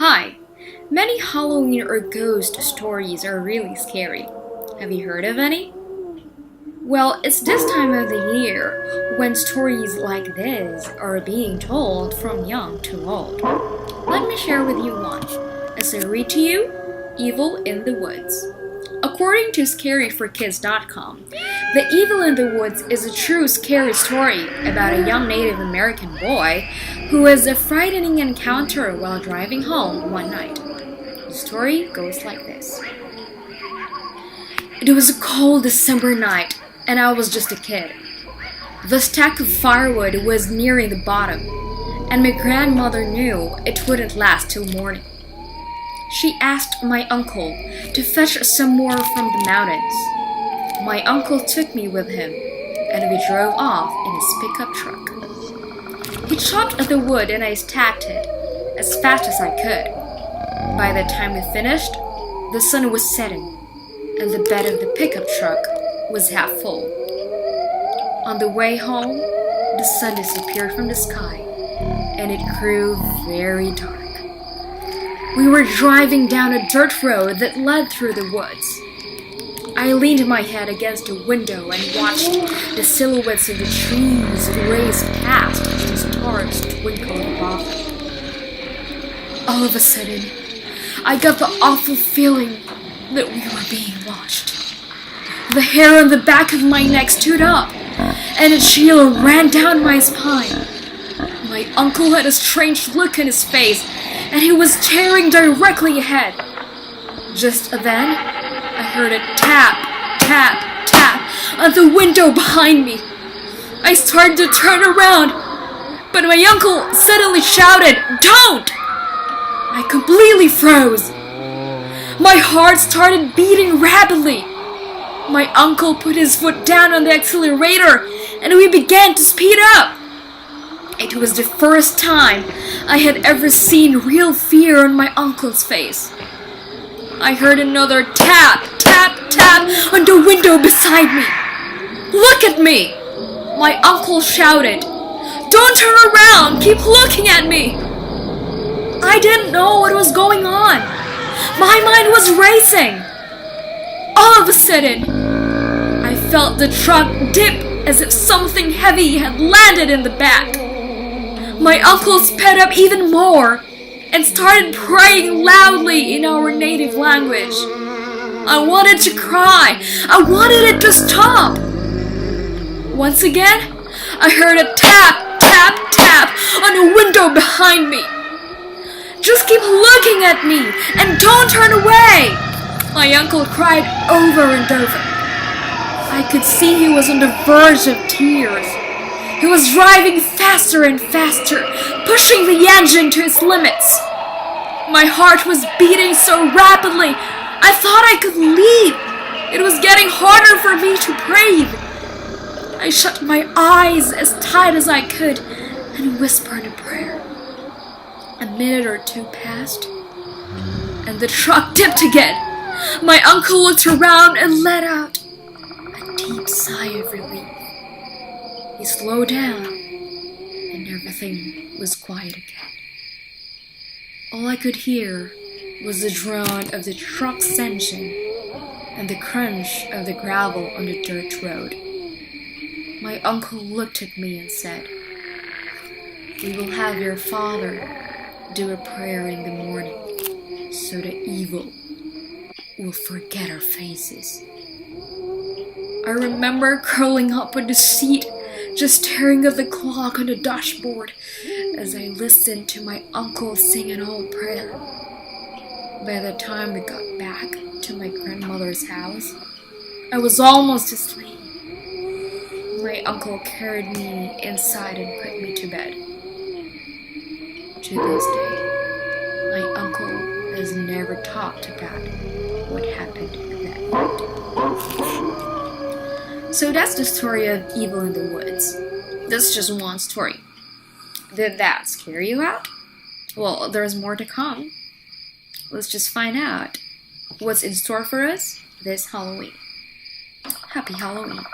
Hi! Many Halloween or ghost stories are really scary. Have you heard of any? Well, it's this time of the year when stories like this are being told from young to old. Let me share with you one. As I read to you, Evil in the Woods. According to scaryforkids.com, The Evil in the Woods is a true scary story about a young Native American boy who has a frightening encounter while driving home one night. The story goes like this. It was a cold December night, and I was just a kid. The stack of firewood was nearing the bottom, and my grandmother knew it wouldn't last till morning. She asked my uncle to fetch some more from the mountains. My uncle took me with him, and we drove off in his pickup truck. He chopped the wood and I stacked it as fast as I could. By the time we finished, the sun was setting, and the bed of the pickup truck was half full. On the way home, the sun disappeared from the sky, and it grew very dark. We were driving down a dirt road that led through the woods. I leaned my head against a window and watched the silhouettes of the trees race past as the stars twinkled above them. All of a sudden, I got the awful feeling that we were being watched. The hair on the back of my neck stood up, and a chill ran down my spine. My uncle had a strange look in his face, and he was staring directly ahead. Just then, I heard a tap, tap, tap on the window behind me. I started to turn around, but my uncle suddenly shouted, "Don't!" I completely froze. My heart started beating rapidly. My uncle put his foot down on the accelerator, and we began to speed up. It was the first time I had ever seen real fear on my uncle's face. I heard another tap, tap, tap on the window beside me. "Look at me!" my uncle shouted. "Don't turn around! Keep looking at me!" I didn't know what was going on. My mind was racing. All of a sudden, I felt the truck dip as if something heavy had landed in the back. My uncle sped up even more and started praying loudly in our native language. I wanted to cry. I wanted it to stop. Once again, I heard a tap, tap, tap on a window behind me. "Just keep looking at me and don't turn away," my uncle cried over and over. I could see he was on the verge of tears. He was driving faster and faster, pushing the engine to its limits. My heart was beating so rapidly, I thought I could leave. It was getting harder for me to breathe. I shut my eyes as tight as I could and whispered a prayer. A minute or two passed, and the truck tipped again. My uncle looked around and let out a deep sigh of relief. He slowed down, and everything was quiet again. All I could hear was the drone of the truck's engine and the crunch of the gravel on the dirt road. My uncle looked at me and said, "We will have your father do a prayer in the morning so the evil will forget our faces." I remember curling up on the seat, just staring at the clock on the dashboard as I listened to my uncle sing an old prayer. By the time we got back to my grandmother's house, I was almost asleep. My uncle carried me inside and put me to bed. To this day, my uncle has never talked about what happened that night. So that's the story of Evil in the Woods. That's just one story. Did that scare you out? Well, there's more to come. Let's just find out what's in store for us this Halloween. Happy Halloween.